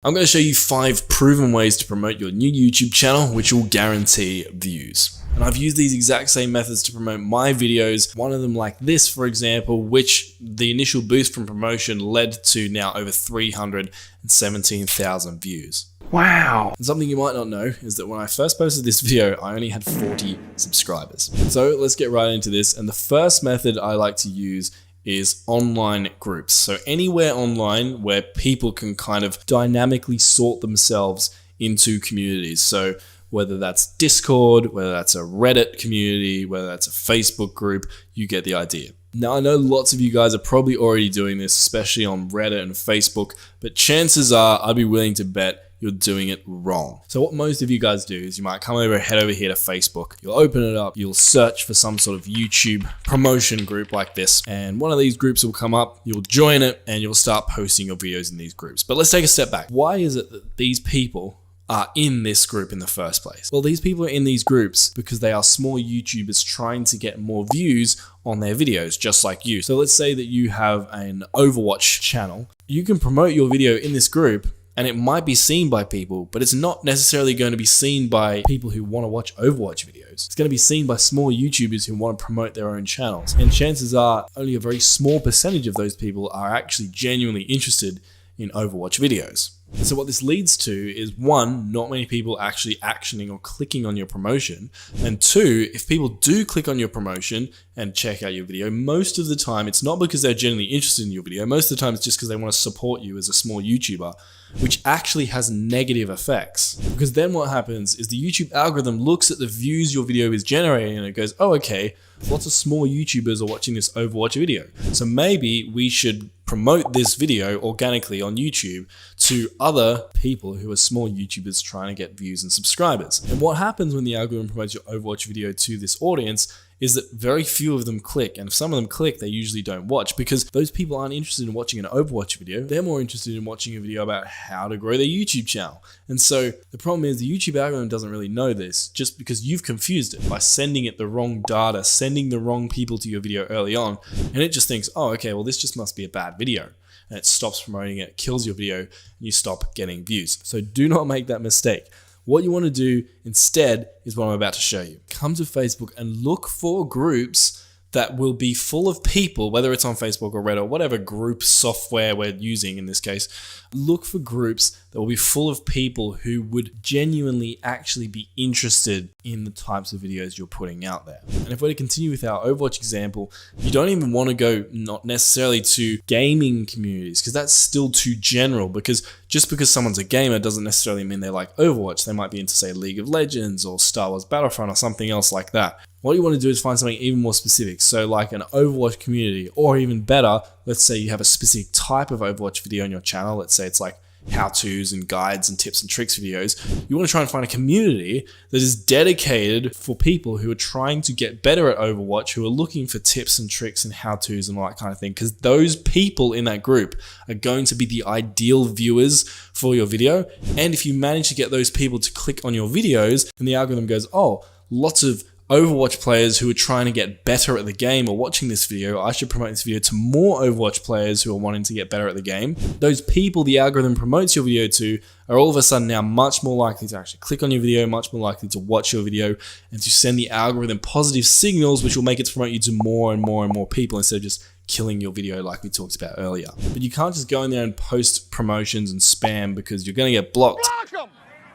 I'm going to show you 5 proven ways to promote your new YouTube channel, which will guarantee views. And I've used these exact same methods to promote my videos. One of them like this, for example, which the initial boost from promotion led to now over 317,000 views. Wow. And something you might not know is that when I first posted this video, I only had 40 subscribers. So let's get right into this. And the first method I like to use is online groups. So anywhere online where people can kind of dynamically sort themselves into communities. So whether that's Discord, whether that's a Reddit community, whether that's a Facebook group, you get the idea. Now, I know lots of you guys are probably already doing this, especially on Reddit and Facebook, but chances are I'd be willing to bet you're doing it wrong. So what most of you guys do is you might head over here to Facebook, you'll open it up, you'll search for some sort of YouTube promotion group like this, and one of these groups will come up, you'll join it, and you'll start posting your videos in these groups. But let's take a step back. Why is it that these people are in this group in the first place? Well, these people are in these groups because they are small YouTubers trying to get more views on their videos, just like you. So let's say that you have an Overwatch channel. You can promote your video in this group and it might be seen by people, but it's not necessarily going to be seen by people who want to watch Overwatch videos. It's going to be seen by small YouTubers who want to promote their own channels. And chances are only a very small percentage of those people are actually genuinely interested in Overwatch videos. So what this leads to is 1, not many people actually actioning or clicking on your promotion, and 2, if people do click on your promotion and check out your video, most of the time it's not because they're genuinely interested in your video. Most of the time it's just because they want to support you as a small YouTuber, which actually has negative effects. Because then what happens is the YouTube algorithm looks at the views your video is generating and it goes, oh, okay, lots of small YouTubers are watching this Overwatch video, so maybe we should promote this video organically on YouTube to other people who are small YouTubers trying to get views and subscribers. And what happens when the algorithm promotes your Overwatch video to this audience is that very few of them click. And if some of them click, they usually don't watch because those people aren't interested in watching an Overwatch video. They're more interested in watching a video about how to grow their YouTube channel. And so the problem is the YouTube algorithm doesn't really know this just because you've confused it by sending it the wrong data, sending the wrong people to your video early on. And it just thinks, oh, okay, well, this just must be a bad video. And it stops promoting it, kills your video, and you stop getting views. So do not make that mistake. What you want to do instead is what I'm about to show you. Come to Facebook and look for groups that will be full of people, whether it's on Facebook or Reddit or whatever group software we're using in this case. Look for groups that will be full of people who would genuinely actually be interested in the types of videos you're putting out there. And if we're to continue with our Overwatch example, you don't even want to go not necessarily to gaming communities because that's still too general, because just because someone's a gamer doesn't necessarily mean they like Overwatch. They might be into, say, League of Legends or Star Wars Battlefront or something else like that. What you want to do is find something even more specific. So like an Overwatch community, or even better, let's say you have a specific type of Overwatch video on your channel. Let's say it's like how-tos and guides and tips and tricks videos. You want to try and find a community that is dedicated for people who are trying to get better at Overwatch, who are looking for tips and tricks and how-tos and all that kind of thing, because those people in that group are going to be the ideal viewers for your video. And if you manage to get those people to click on your videos, then the algorithm goes, oh, lots of Overwatch players who are trying to get better at the game are watching this video. I should promote this video to more Overwatch players who are wanting to get better at the game. Those people the algorithm promotes your video to are all of a sudden now much more likely to actually click on your video, much more likely to watch your video, and to send the algorithm positive signals, which will make it promote you to more and more and more people instead of just killing your video like we talked about earlier. But you can't just go in there and post promotions and spam because you're going to get blocked.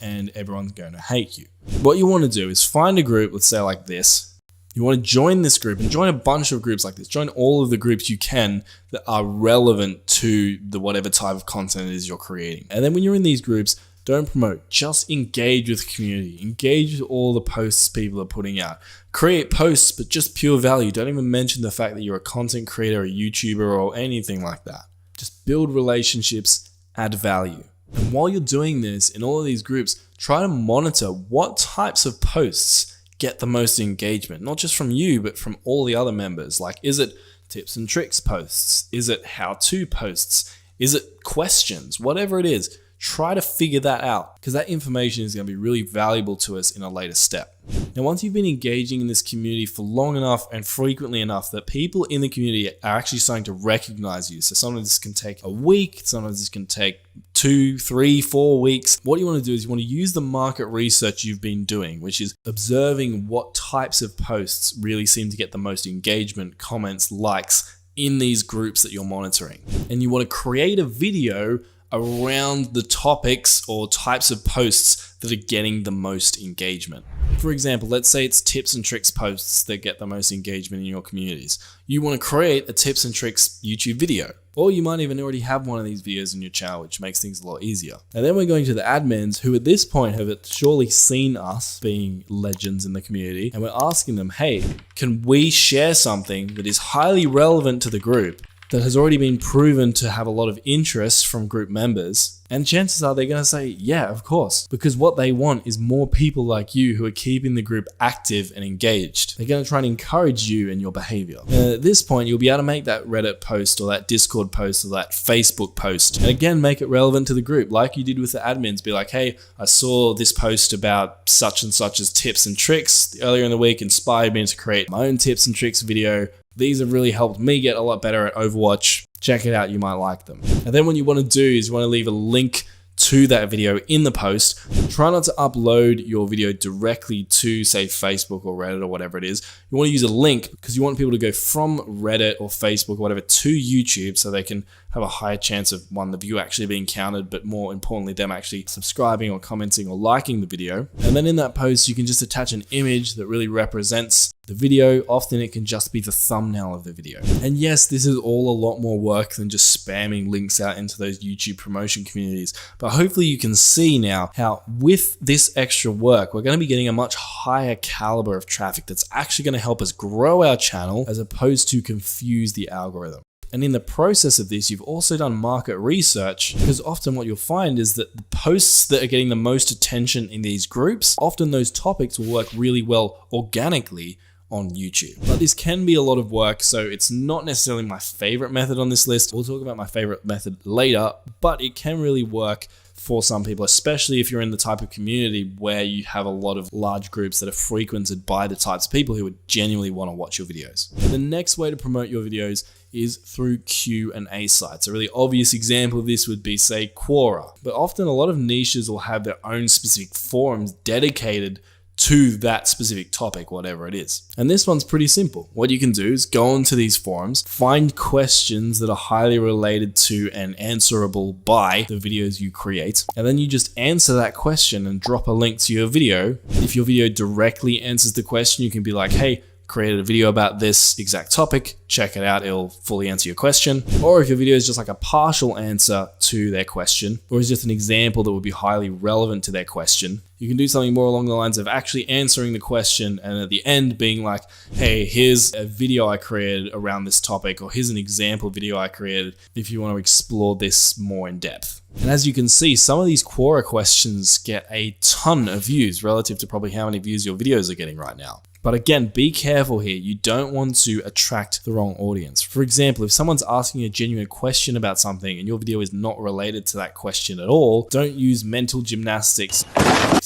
And everyone's going to hate you. What you want to do is find a group, let's say like this. You want to join this group and join a bunch of groups like this. Join all of the groups you can that are relevant to the whatever type of content it is you're creating. And then when you're in these groups, don't promote, just engage with the community. Engage with all the posts people are putting out. Create posts, but just pure value. Don't even mention the fact that you're a content creator, a YouTuber, or anything like that. Just build relationships, add value. And while you're doing this in all of these groups, try to monitor what types of posts get the most engagement, not just from you, but from all the other members. Like, is it tips and tricks posts? Is it how-to posts? Is it questions? Whatever it is, try to figure that out, because that information is going to be really valuable to us in a later step. Now, once you've been engaging in this community for long enough and frequently enough that people in the community are actually starting to recognize you. So sometimes this can take a week, sometimes this can take 2, 3, 4 weeks. What you want to do is you want to use the market research you've been doing, which is observing what types of posts really seem to get the most engagement, comments, likes in these groups that you're monitoring. And you want to create a video around the topics or types of posts that are getting the most engagement. For example, let's say it's tips and tricks posts that get the most engagement in your communities. You want to create a tips and tricks YouTube video, or you might even already have one of these videos in your channel, which makes things a lot easier. And then we're going to the admins, who at this point have surely seen us being legends in the community, and we're asking them, hey, can we share something that is highly relevant to the group, that has already been proven to have a lot of interest from group members? And chances are they're going to say, yeah, of course, because what they want is more people like you who are keeping the group active and engaged. They're going to try and encourage you in your behavior. And at this point, you'll be able to make that Reddit post or that Discord post or that Facebook post, and again, make it relevant to the group, like you did with the admins. Be like, hey, I saw this post about such and such as tips and tricks earlier in the week, inspired me to create my own tips and tricks video. These have really helped me get a lot better at Overwatch. Check it out, you might like them. And then what you want to do is you want to leave a link to that video in the post. Try not to upload your video directly to, say, Facebook or Reddit or whatever it is. You want to use a link because you want people to go from Reddit or Facebook or whatever to YouTube, so they can have a higher chance of, one, the view actually being counted, but more importantly, them actually subscribing or commenting or liking the video. And then in that post, you can just attach an image that really represents the video. Often it can just be the thumbnail of the video. And yes, this is all a lot more work than just spamming links out into those YouTube promotion communities. But hopefully you can see now how with this extra work, we're going to be getting a much higher caliber of traffic that's actually going to help us grow our channel as opposed to confuse the algorithm. And in the process of this, you've also done market research, because often what you'll find is that the posts that are getting the most attention in these groups, often those topics will work really well organically on YouTube. But this can be a lot of work, so it's not necessarily my favorite method on this list. We'll talk about my favorite method later, but it can really work for some people, especially if you're in the type of community where you have a lot of large groups that are frequented by the types of people who would genuinely want to watch your videos. The next way to promote your videos is through Q&A sites. A really obvious example of this would be, say, Quora. But often a lot of niches will have their own specific forums dedicated to that specific topic, whatever it is. And this one's pretty simple. What you can do is go onto these forums, find questions that are highly related to and answerable by the videos you create, and then you just answer that question and drop a link to your video. If your video directly answers the question, you can be like, hey, created a video about this exact topic, check it out, it'll fully answer your question. Or if your video is just like a partial answer to their question, or is just an example that would be highly relevant to their question, you can do something more along the lines of actually answering the question and at the end being like, hey, here's a video I created around this topic, or here's an example video I created if you want to explore this more in depth. And as you can see, some of these Quora questions get a ton of views relative to probably how many views your videos are getting right now. But again, be careful here. You don't want to attract the wrong audience. For example, if someone's asking a genuine question about something and your video is not related to that question at all, don't use mental gymnastics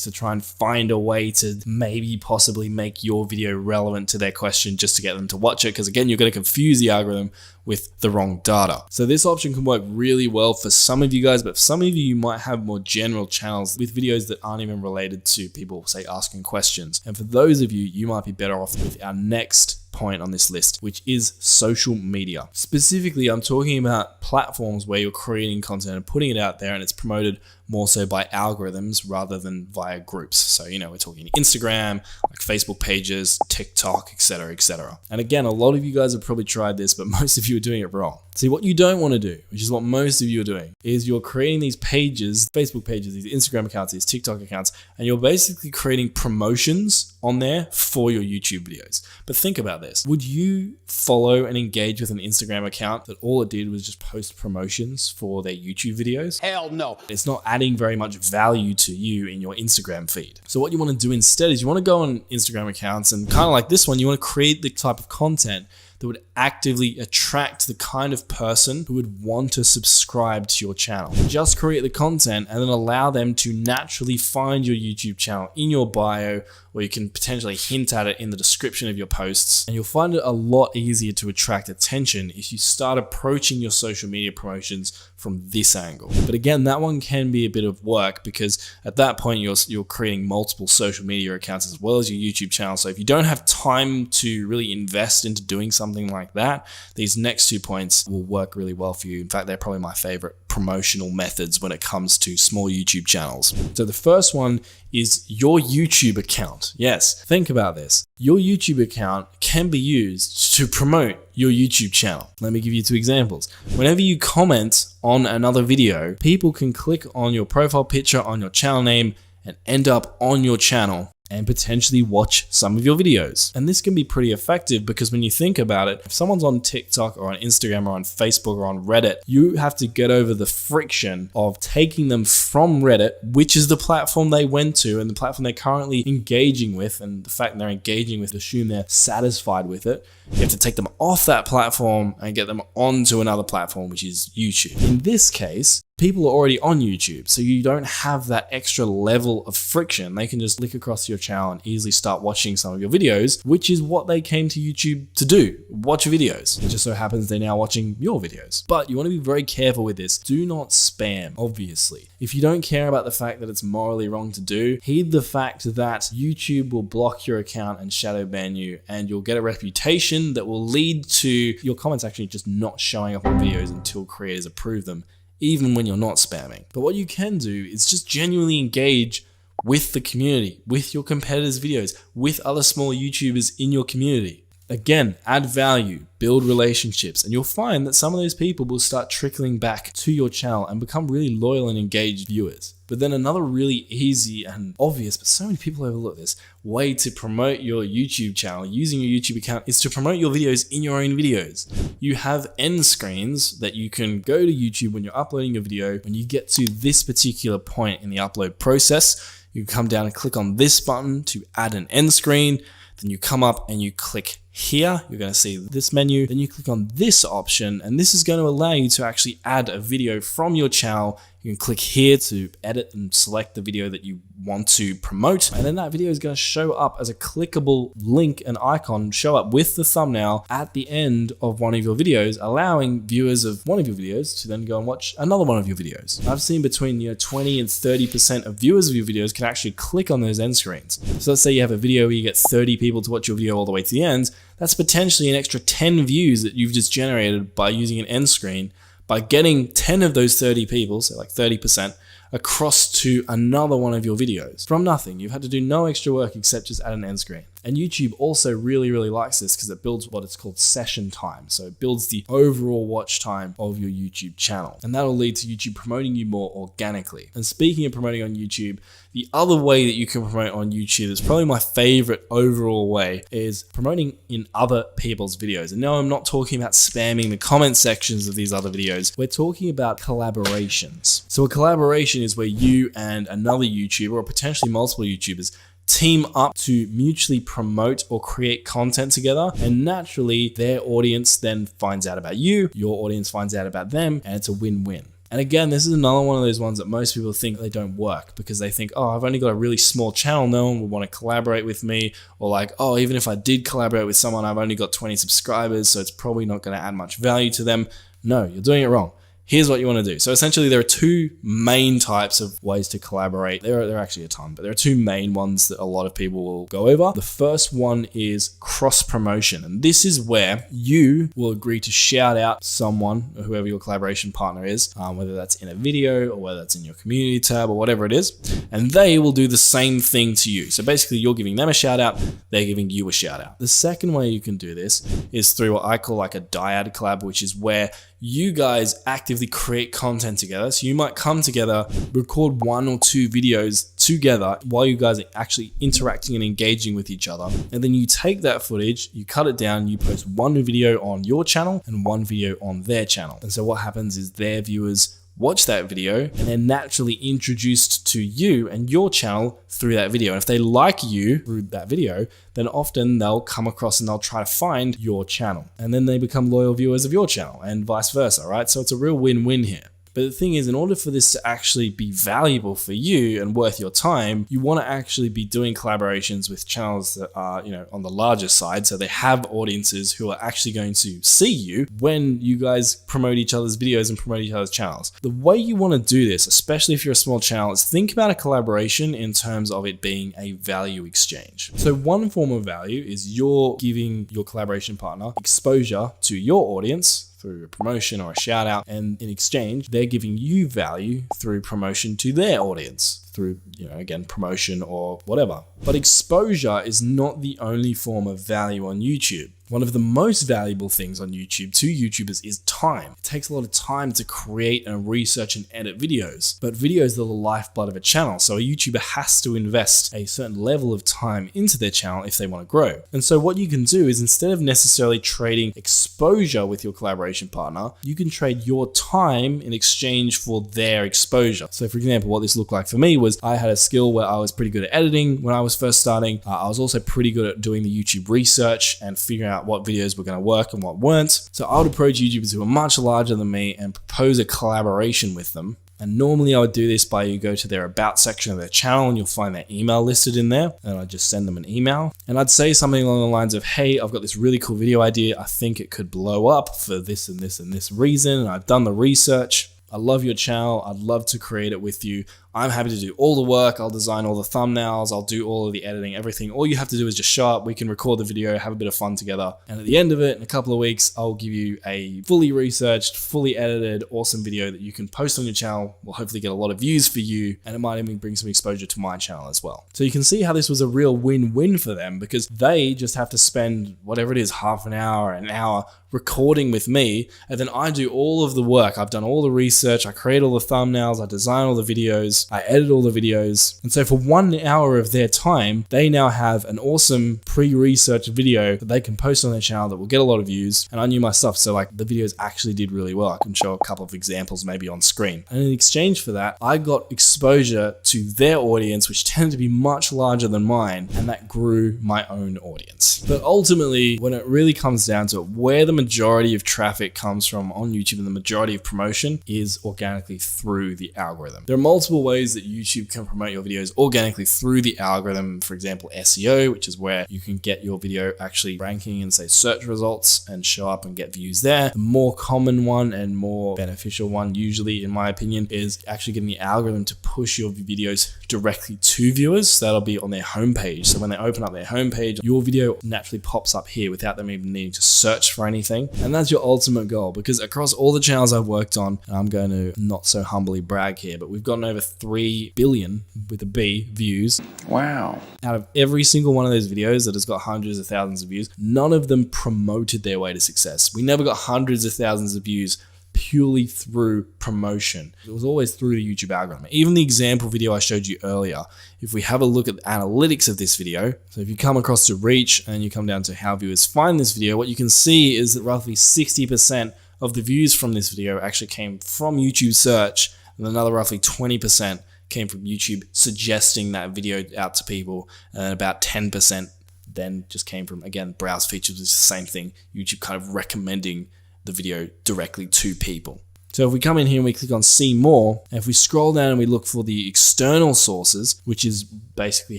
to try and find a way to maybe possibly make your video relevant to their question just to get them to watch it, because again, you're going to confuse the algorithm with the wrong data. So this option can work really well for some of you guys, but for some of you might have more general channels with videos that aren't even related to people, say, asking questions. And for those of you, you might be better off with our next point on this list, which is social media. Specifically, I'm talking about platforms where you're creating content and putting it out there, and it's promoted more so by algorithms rather than via groups. So, we're talking Instagram, like Facebook pages, TikTok, etc., etc. And again, a lot of you guys have probably tried this, but most of you are doing it wrong. See, what you don't want to do, which is what most of you are doing, is you're creating these pages, Facebook pages, these Instagram accounts, these TikTok accounts, and you're basically creating promotions on there for your YouTube videos. But think about this. Would you follow and engage with an Instagram account that all it did was just post promotions for their YouTube videos? Hell no. It's not adding very much value to you in your Instagram feed. So what you want to do instead is you want to go on Instagram accounts and kind of like this one, you want to create the type of content that would actively attract the kind of person who would want to subscribe to your channel. Just create the content and then allow them to naturally find your YouTube channel in your bio, or you can potentially hint at it in the description of your posts. And you'll find it a lot easier to attract attention if you start approaching your social media promotions from this angle. But again, that one can be a bit of work because at that point you're creating multiple social media accounts as well as your YouTube channel. So if you don't have time to really invest into doing something like that, these next 2 points will work really well for you. In fact, they're probably my favorite promotional methods when it comes to small YouTube channels. So the first one is your YouTube account. Yes, think about this. Your YouTube account can be used to promote your YouTube channel. Let me give you 2 examples. Whenever you comment on another video, people can click on your profile picture, on your channel name, and end up on your channel and potentially watch some of your videos. And this can be pretty effective because when you think about it, if someone's on TikTok or on Instagram or on Facebook or on Reddit, you have to get over the friction of taking them from Reddit, which is the platform they went to and the platform they're currently engaging with, and the fact they're engaging with, assume they're satisfied with it. You have to take them off that platform and get them onto another platform, which is YouTube. In this case, people are already on YouTube, so you don't have that extra level of friction. They can just click across your channel and easily start watching some of your videos, which is what they came to YouTube to do, watch videos. It just so happens they're now watching your videos. But you want to be very careful with this. Do not spam, obviously. If you don't care about the fact that it's morally wrong to do, heed the fact that YouTube will block your account and shadow ban you, and you'll get a reputation that will lead to your comments actually just not showing up on videos until creators approve them, even when you're not spamming. But what you can do is just genuinely engage with the community, with your competitors' videos, with other small YouTubers in your community. Again, add value, build relationships, and you'll find that some of those people will start trickling back to your channel and become really loyal and engaged viewers. But then another really easy and obvious, but so many people overlook this, way to promote your YouTube channel using your YouTube account is to promote your videos in your own videos. You have end screens that you can go to YouTube when you're uploading your video. When you get to this particular point in the upload process, you come down and click on this button to add an end screen. Then you come up and you click here, you're going to see this menu. Then you click on this option, and this is going to allow you to actually add a video from your channel. You can click here to edit and select the video that you want to promote. And then that video is going to show up as a clickable link and icon, show up with the thumbnail at the end of one of your videos, allowing viewers of one of your videos to then go and watch another one of your videos. I've seen between 20 and 30% of viewers of your videos can actually click on those end screens. So let's say you have a video where you get 30 people to watch your video all the way to the end. That's potentially an extra 10 views that you've just generated by using an end screen, by getting 10 of those 30 people, so like 30%, across to another one of your videos from nothing. You've had to do no extra work except just add an end screen. And YouTube also really likes this because it builds what it's called session time. So it builds the overall watch time of your YouTube channel. And that'll lead to YouTube promoting you more organically. And speaking of promoting on YouTube, the other way that you can promote on YouTube is probably my favorite overall way is promoting in other people's videos. And no, I'm not talking about spamming the comment sections of these other videos. We're talking about collaborations. So a collaboration is where you and another YouTuber or potentially multiple YouTubers team up to mutually promote or create content together, and naturally their audience then finds out about you, your audience finds out about them, and it's a win-win. And again, this is another one of those ones that most people think they don't work because they think, oh, I've only got a really small channel, no one would want to collaborate with me, or like, oh, even if I did collaborate with someone, I've only got 20 subscribers, so it's probably not going to add much value to them. No, you're doing it wrong. Here's what you want to do. So essentially there are 2 main types of ways to collaborate. There are actually a ton, but there are 2 main ones that a lot of people will go over. The first one is cross promotion. And this is where you will agree to shout out someone, or whoever your collaboration partner is, whether that's in a video or whether that's in your community tab or whatever it is. And they will do the same thing to you. So basically you're giving them a shout out, they're giving you a shout out. The second way you can do this is through what I call like a dyad collab, which is where you guys actively create content together. So you might come together, record 1 or 2 videos together while you guys are actually interacting and engaging with each other. And then you take that footage, you cut it down, you post 1 video on your channel and 1 video on their channel. And so what happens is their viewers watch that video and they're naturally introduced to you and your channel through that video. And if they like you through that video, then often they'll come across and they'll try to find your channel. And then they become loyal viewers of your channel and vice versa, right? So it's a real win-win here. But the thing is, in order for this to actually be valuable for you and worth your time, you want to actually be doing collaborations with channels that are, on the larger side. So they have audiences who are actually going to see you when you guys promote each other's videos and promote each other's channels. The way you want to do this, especially if you're a small channel, is think about a collaboration in terms of it being a value exchange. So one form of value is you're giving your collaboration partner exposure to your audience through a promotion or a shout out, and in exchange they're giving you value through promotion to their audience through, again, promotion or whatever. But exposure is not the only form of value on YouTube. One of the most valuable things on YouTube to YouTubers is time. It takes a lot of time to create and research and edit videos, but videos are the lifeblood of a channel. So a YouTuber has to invest a certain level of time into their channel if they want to grow. And so what you can do is, instead of necessarily trading exposure with your collaboration partner, you can trade your time in exchange for their exposure. So for example, what this looked like for me was I had a skill where I was pretty good at editing when I was first starting. I was also pretty good at doing the YouTube research and figuring out what videos were going to work and what weren't. So I would approach YouTubers who are much larger than me and propose a collaboration with them. And normally I would do this by, you go to their about section of their channel and you'll find their email listed in there, and I'd just send them an email. And I'd say something along the lines of, hey, I've got this really cool video idea. I think it could blow up for this and this and this reason. And I've done the research. I love your channel. I'd love to create it with you. I'm happy to do all the work. I'll design all the thumbnails. I'll do all of the editing, everything. All you have to do is just show up. We can record the video, have a bit of fun together. And at the end of it, in a couple of weeks, I'll give you a fully researched, fully edited, awesome video that you can post on your channel. We'll hopefully get a lot of views for you, and it might even bring some exposure to my channel as well. So you can see how this was a real win-win for them, because they just have to spend whatever it is, half an hour, recording with me, and then I do all of the work. I've done all the research, I create all the thumbnails, I design all the videos, I edit all the videos. And so for 1 hour of their time, they now have an awesome pre-researched video that they can post on their channel that will get a lot of views. And I knew my stuff, so like the videos actually did really well. I can show a couple of examples maybe on screen. And in exchange for that, I got exposure to their audience, which tended to be much larger than mine, and that grew my own audience. But ultimately, when it really comes down to it, where the majority of traffic comes from on YouTube and the majority of promotion is organically through the algorithm. There are multiple ways that YouTube can promote your videos organically through the algorithm. For example, SEO, which is where you can get your video actually ranking in, say, search results and show up and get views there. The more common one and more beneficial one, usually in my opinion, is actually getting the algorithm to push your videos directly to viewers. So that'll be on their homepage. So when they open up their homepage, your video naturally pops up here without them even needing to search for anything. And that's your ultimate goal, because across all the channels I've worked on, and I'm going to not so humbly brag here, but we've gotten over 3 billion with a B views. Wow. Out of every single one of those videos that has got hundreds of thousands of views, none of them promoted their way to success. We never got hundreds of thousands of views purely through promotion. It was always through the YouTube algorithm. Even the example video I showed you earlier, if we have a look at the analytics of this video, so if you come across to reach and you come down to how viewers find this video, what you can see is that roughly 60% of the views from this video actually came from YouTube search, and another roughly 20% came from YouTube suggesting that video out to people, and about 10% then just came from, again, browse features, which is the same thing, YouTube kind of recommending the video directly to people. So if we come in here and we click on see more, and if we scroll down and we look for the external sources, which is basically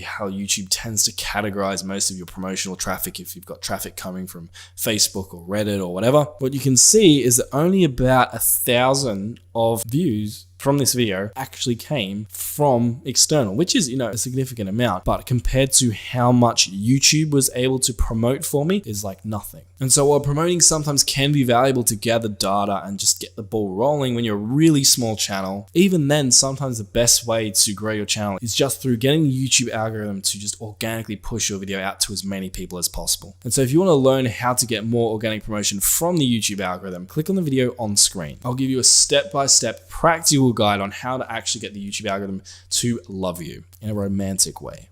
how YouTube tends to categorize most of your promotional traffic if you've got traffic coming from Facebook or Reddit or whatever, what you can see is that only about 1,000 of views from this video actually came from external, which is, a significant amount, but compared to how much YouTube was able to promote for me is like nothing. And so while promoting sometimes can be valuable to gather data and just get the ball rolling when you're a really small channel, even then sometimes the best way to grow your channel is just through getting the YouTube algorithm to just organically push your video out to as many people as possible. And so if you want to learn how to get more organic promotion from the YouTube algorithm, click on the video on screen. I'll give you a step-by-step practical guide on how to actually get the YouTube algorithm to love you in a romantic way.